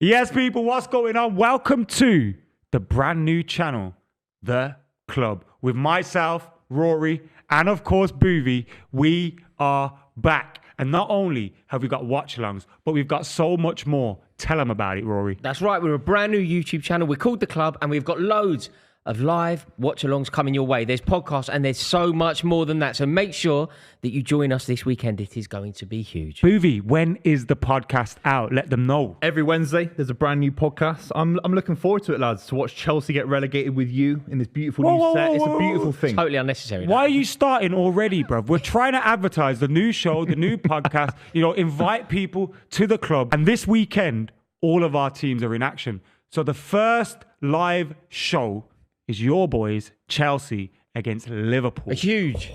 Yes, people, what's going on? Welcome to the brand new channel, The Club, with myself, Rory, and of course, Boovie. We are back. And not only have we got watch-alongs, but we've got so much more. Tell them about it, Rory. That's right, we're a brand new YouTube channel. We're called The Club, and we've got loads of live watch-alongs coming your way. There's podcasts, and there's so much more than that. So make sure that you join us this weekend. It is going to be huge. Boovie, when is the podcast out? Let them know. Every Wednesday, there's a brand new podcast. I'm looking forward to it, lads, to watch Chelsea get relegated with you in this beautiful new set. It's a beautiful thing. Totally unnecessary. Why are you starting already, bruv? We're trying to advertise the new show, the new podcast, invite people to the club. And this weekend, all of our teams are in action. So the first live show is your boys, Chelsea, against Liverpool. A huge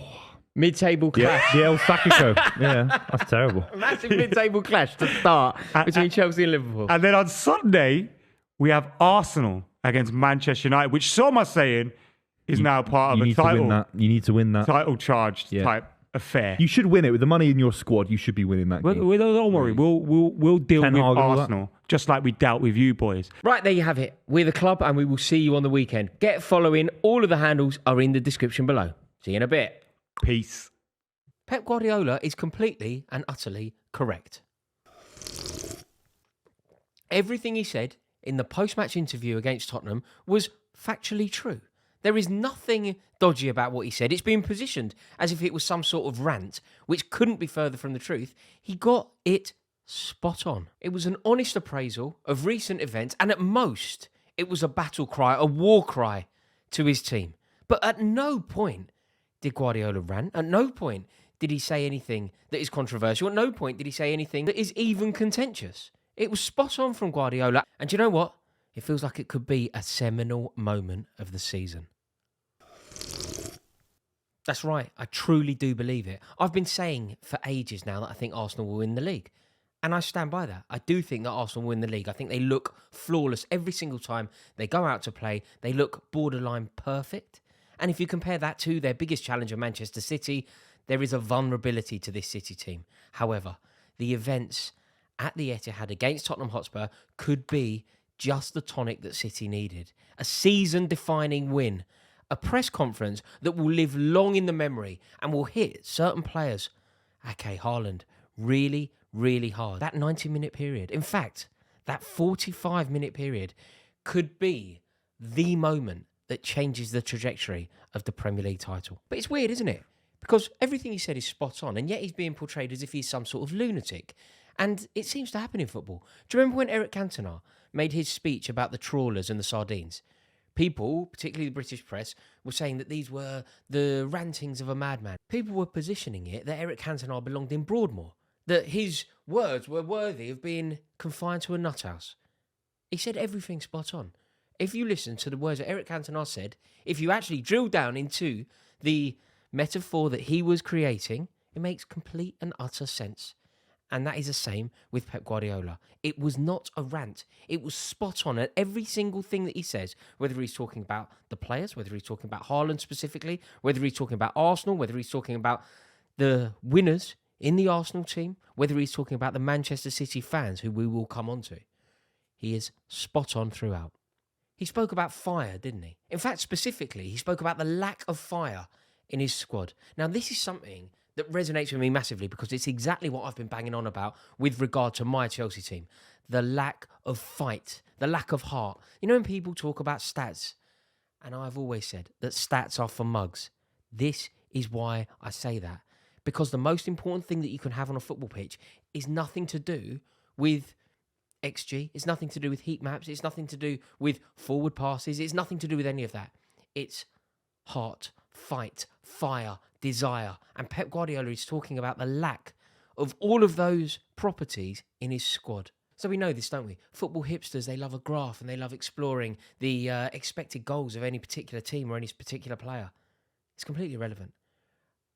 mid-table clash. The El Sacico. Yeah, that's terrible. Massive mid-table clash to start between Chelsea and Liverpool. And then on Sunday, we have Arsenal against Manchester United, which some are saying is now part of a title. You need to win that. Title charged type affair. You should win it with the money in your squad. You should be winning that game. Don't worry, we'll deal Ten with Hag, all that. Arsenal just like we dealt with you boys. Right, there you have it. We're The Club, and we will see you on the weekend. Get following. All of the handles are in the description below. See you in a bit. Peace. Pep Guardiola is completely and utterly correct. Everything he said in the post-match interview against Tottenham was factually true. There is nothing dodgy about what he said. It's been positioned as if it was some sort of rant, which couldn't be further from the truth. He got it spot on. It was an honest appraisal of recent events, and at most, it was a battle cry, a war cry to his team. But at no point did Guardiola rant. At no point did he say anything that is controversial. At no point did he say anything that is even contentious. It was spot on from Guardiola. And do you know what? It feels like it could be a seminal moment of the season. That's right. I truly do believe it. I've been saying for ages now that I think Arsenal will win the league. And I stand by that. I do think that Arsenal will win the league. I think they look flawless every single time they go out to play. They look borderline perfect. And if you compare that to their biggest challenger, Manchester City, there is a vulnerability to this City team. However, the events at the Etihad against Tottenham Hotspur could be just the tonic that City needed. A season-defining win. A press conference that will live long in the memory and will hit certain players, aka Haaland, really, really hard. That 90-minute period, in fact, that 45-minute period could be the moment that changes the trajectory of the Premier League title. But it's weird, isn't it? Because everything he said is spot on, and yet he's being portrayed as if he's some sort of lunatic. And it seems to happen in football. Do you remember when Eric Cantona made his speech about the trawlers and the sardines? People, particularly the British press, were saying that these were the rantings of a madman. People were positioning it that Eric Cantona belonged in Broadmoor, that his words were worthy of being confined to a nut house. He said everything spot on. If you listen to the words that Eric Cantona said, if you actually drill down into the metaphor that he was creating, it makes complete and utter sense. And that is the same with Pep Guardiola. It was not a rant. It was spot on at every single thing that he says, whether he's talking about the players, whether he's talking about Haaland specifically, whether he's talking about Arsenal, whether he's talking about the winners in the Arsenal team, whether he's talking about the Manchester City fans, who we will come on to. He is spot on throughout. He spoke about fire, didn't he? In fact, specifically, he spoke about the lack of fire in his squad. Now, this is something that resonates with me massively because it's exactly what I've been banging on about with regard to my Chelsea team. The lack of fight, the lack of heart. You know when people talk about stats, and I've always said that stats are for mugs. This is why I say that. Because the most important thing that you can have on a football pitch is nothing to do with XG. It's nothing to do with heat maps. It's nothing to do with forward passes. It's nothing to do with any of that. It's heart, fight, fire, desire. And Pep Guardiola is talking about the lack of all of those properties in his squad. So we know this, don't we? Football hipsters, they love a graph and they love exploring the expected goals of any particular team or any particular player. It's completely irrelevant.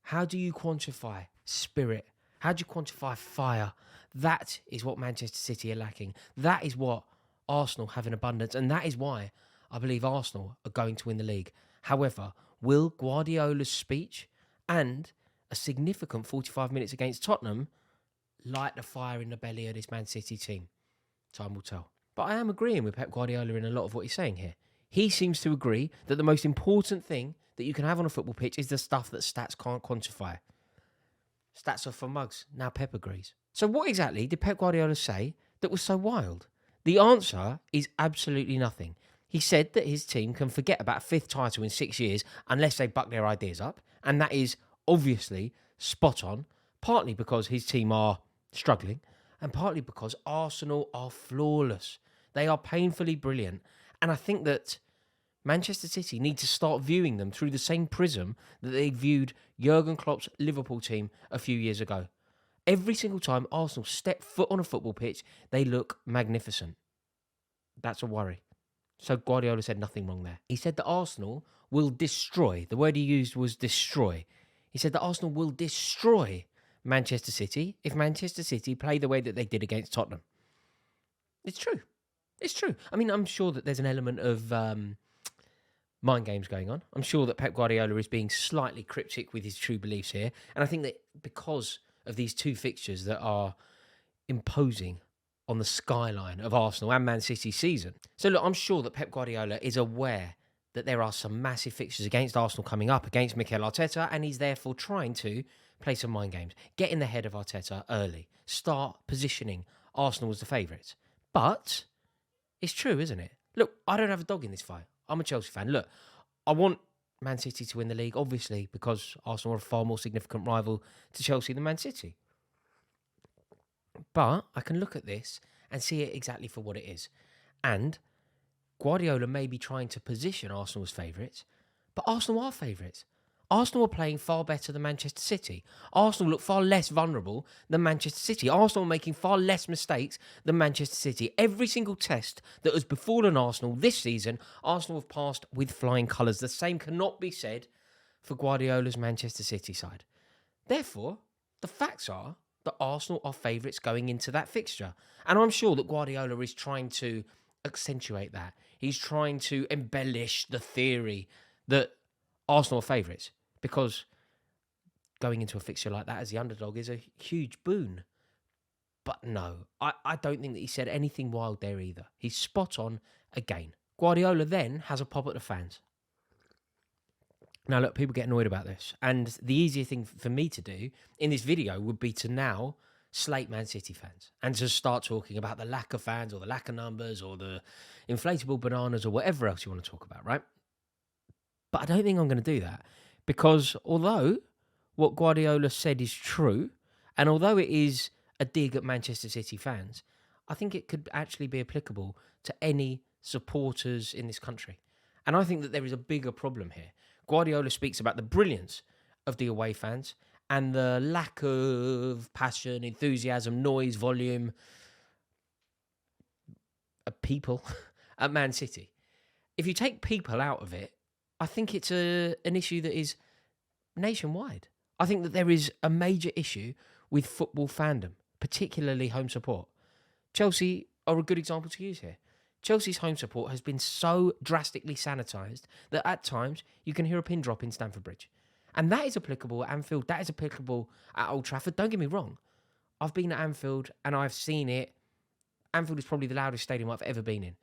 How do you quantify spirit? How do you quantify fire? That is what Manchester City are lacking. That is what Arsenal have in abundance. And that is why I believe Arsenal are going to win the league. However, will Guardiola's speech and a significant 45 minutes against Tottenham light the fire in the belly of this Man City team? Time will tell. But I am agreeing with Pep Guardiola in a lot of what he's saying here. He seems to agree that the most important thing that you can have on a football pitch is the stuff that stats can't quantify. Stats are for mugs. Now Pep agrees. So what exactly did Pep Guardiola say that was so wild? The answer is absolutely nothing. He said that his team can forget about a fifth title in 6 years unless they buck their ideas up. And that is obviously spot on, partly because his team are struggling and partly because Arsenal are flawless. They are painfully brilliant. And I think that Manchester City need to start viewing them through the same prism that they viewed Jurgen Klopp's Liverpool team a few years ago. Every single time Arsenal step foot on a football pitch, they look magnificent. That's a worry. So Guardiola said nothing wrong there. He said that Arsenal will destroy. The word he used was destroy. He said that Arsenal will destroy Manchester City if Manchester City play the way that they did against Tottenham. It's true. It's true. I mean, I'm sure that there's an element of mind games going on. I'm sure that Pep Guardiola is being slightly cryptic with his true beliefs here. And I think that because of these two fixtures that are imposing on the skyline of Arsenal and Man City's season. So look, I'm sure that Pep Guardiola is aware that there are some massive fixtures against Arsenal coming up against Mikel Arteta, and he's therefore trying to play some mind games, get in the head of Arteta early, start positioning Arsenal as the favourites. But it's true, isn't it? Look, I don't have a dog in this fight. I'm a Chelsea fan. Look, I want Man City to win the league, obviously, because Arsenal are a far more significant rival to Chelsea than Man City. But I can look at this and see it exactly for what it is. And Guardiola may be trying to position Arsenal as favourites, but Arsenal are favourites. Arsenal are playing far better than Manchester City. Arsenal look far less vulnerable than Manchester City. Arsenal are making far less mistakes than Manchester City. Every single test that has befallen Arsenal this season, Arsenal have passed with flying colours. The same cannot be said for Guardiola's Manchester City side. Therefore, the facts are that Arsenal are favourites going into that fixture. And I'm sure that Guardiola is trying to accentuate that. He's trying to embellish the theory that Arsenal are favourites, because going into a fixture like that as the underdog is a huge boon. But no, I don't think that he said anything wild there either. He's spot on again. Guardiola then has a pop at the fans. Now, look, people get annoyed about this. And the easier thing for me to do in this video would be to now slate Man City fans and to start talking about the lack of fans or the lack of numbers or the inflatable bananas or whatever else you want to talk about, right? But I don't think I'm going to do that, because although what Guardiola said is true, and although it is a dig at Manchester City fans, I think it could actually be applicable to any supporters in this country. And I think that there is a bigger problem here. Guardiola speaks about the brilliance of the away fans and the lack of passion, enthusiasm, noise, volume of people at Man City. If you take people out of it, I think it's an issue that is nationwide. I think that there is a major issue with football fandom, particularly home support. Chelsea are a good example to use here. Chelsea's home support has been so drastically sanitised that at times you can hear a pin drop in Stamford Bridge. And that is applicable at Anfield, that is applicable at Old Trafford. Don't get me wrong. I've been at Anfield and I've seen it. Anfield is probably the loudest stadium I've ever been in.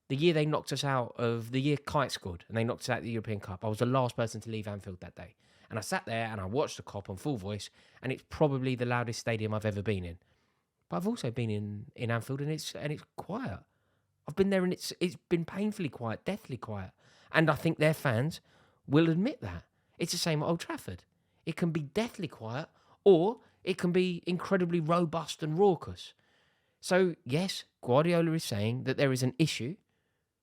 The year they knocked us out of, the year Kite scored and they knocked us out of the European Cup, I was the last person to leave Anfield that day. And I sat there and I watched the Cop on full voice, and it's probably the loudest stadium I've ever been in. But I've also been in Anfield and it's quiet. I've been there and it's been painfully quiet, deathly quiet. And I think their fans will admit that. It's the same at Old Trafford. It can be deathly quiet, or it can be incredibly robust and raucous. So yes, Guardiola is saying that there is an issue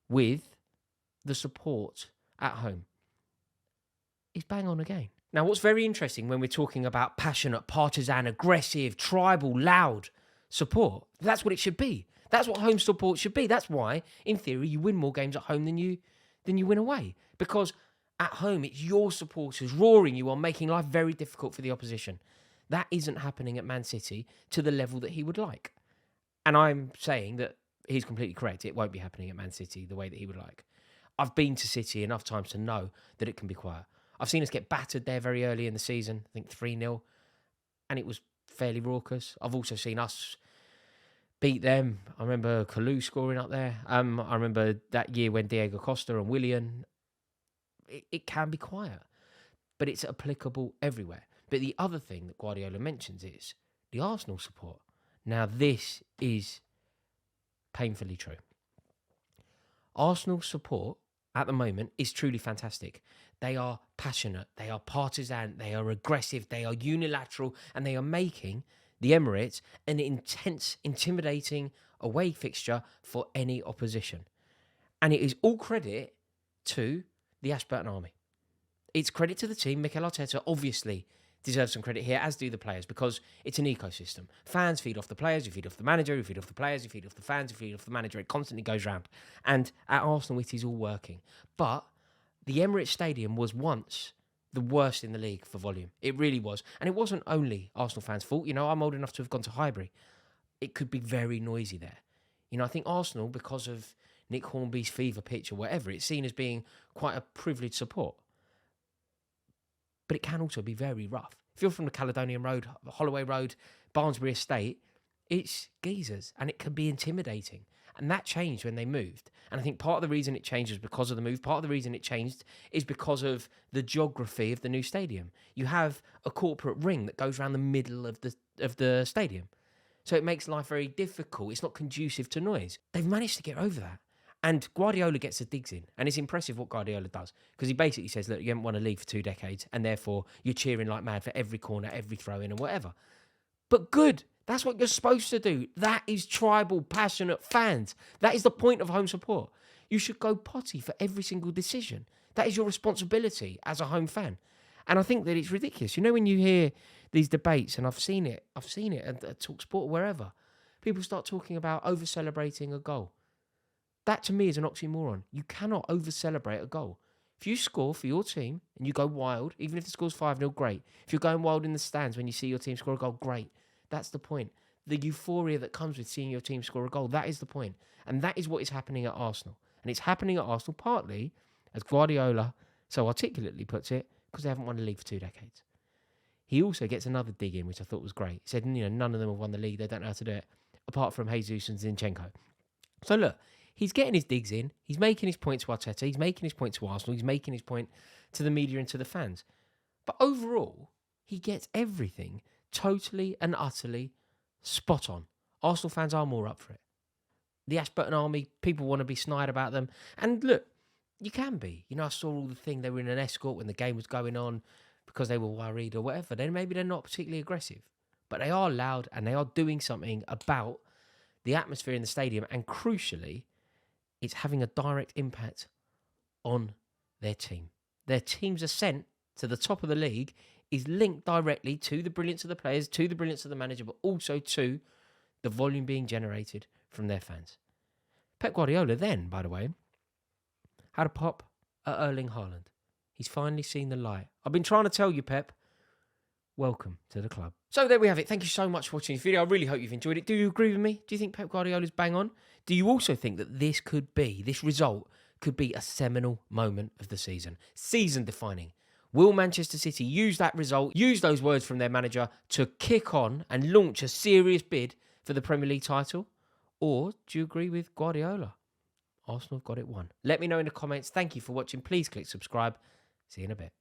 with the support at home. He's bang on again. Now, what's very interesting when we're talking about passionate, partisan, aggressive, tribal, loud support, that's what it should be. That's what home support should be. That's why, in theory, you win more games at home than you win away. Because at home, it's your supporters roaring you on, making life very difficult for the opposition. That isn't happening at Man City to the level that he would like. And I'm saying that he's completely correct. It won't be happening at Man City the way that he would like. I've been to City enough times to know that it can be quiet. I've seen us get battered there very early in the season, I think 3-0, and it was fairly raucous. I've also seen us beat them. I remember Kalou scoring up there. I remember that year when Diego Costa and Willian. It can be quiet, but it's applicable everywhere. But the other thing that Guardiola mentions is the Arsenal support. Now, this is painfully true. Arsenal support at the moment is truly fantastic. They are passionate, they are partisan, they are aggressive, they are unilateral, and they are making the Emirates an intense, intimidating away fixture for any opposition. And it is all credit to the Ashburton Army. It's credit to the team. Mikel Arteta obviously deserves some credit here, as do the players, because it's an ecosystem. Fans feed off the players, you feed off the manager, you feed off the players, you feed off the fans, you feed off the manager. It constantly goes round. And at Arsenal, it is all working. But the Emirates Stadium was once the worst in the league for volume. It really was. And it wasn't only Arsenal fans' fault. You know, I'm old enough to have gone to Highbury. It could be very noisy there. You know, I think Arsenal, because of Nick Hornby's fever pitch or whatever, it's seen as being quite a privileged support. But it can also be very rough. If you're from the Caledonian Road, Holloway Road, Barnsbury Estate, it's geezers and it can be intimidating. And that changed when they moved. And I think part of the reason it changed was because of the move. Part of the reason it changed is because of the geography of the new stadium. You have a corporate ring that goes around the middle of the stadium. So it makes life very difficult. It's not conducive to noise. They've managed to get over that. And Guardiola gets the digs in. And it's impressive what Guardiola does. Because he basically says, look, you haven't won a league for 2 decades. And therefore, you're cheering like mad for every corner, every throw-in and whatever. But good. That's what you're supposed to do. That is tribal, passionate fans. That is the point of home support. You should go potty for every single decision. That is your responsibility as a home fan. And I think that it's ridiculous. You know, when you hear these debates, and I've seen it at TalkSport or wherever, people start talking about over-celebrating a goal. That to me is an oxymoron. You cannot over-celebrate a goal. If you score for your team and you go wild, even if the score's 5-0, great. If you're going wild in the stands when you see your team score a goal, great. That's the point. The euphoria that comes with seeing your team score a goal, that is the point. And that is what is happening at Arsenal. And it's happening at Arsenal partly, as Guardiola so articulately puts it, because they haven't won the league for 2 decades. He also gets another dig in, which I thought was great. He said, you know, none of them have won the league. They don't know how to do it, apart from Jesus and Zinchenko. So look, he's getting his digs in. He's making his point to Arteta. He's making his point to Arsenal. He's making his point to the media and to the fans. But overall, he gets everything totally and utterly spot on. Arsenal fans are more up for it. The Ashburton Army, people want to be snide about them. And look, you can be. You know, I saw all the thing. They were in an escort when the game was going on because they were worried or whatever. Then maybe they're not particularly aggressive. But they are loud and they are doing something about the atmosphere in the stadium. And crucially, it's having a direct impact on their team. Their team's ascent to the top of the league is linked directly to the brilliance of the players, to the brilliance of the manager, but also to the volume being generated from their fans. Pep Guardiola then, by the way, had a pop at Erling Haaland. He's finally seen the light. I've been trying to tell you, Pep, welcome to the club. So there we have it. Thank you so much for watching this video. I really hope you've enjoyed it. Do you agree with me? Do you think Pep Guardiola's bang on? Do you also think that this result could be a seminal moment of the season? Season defining. Will Manchester City use that result, use those words from their manager to kick on and launch a serious bid for the Premier League title? Or do you agree with Guardiola? Arsenal have got it won. Let me know in the comments. Thank you for watching. Please click subscribe. See you in a bit.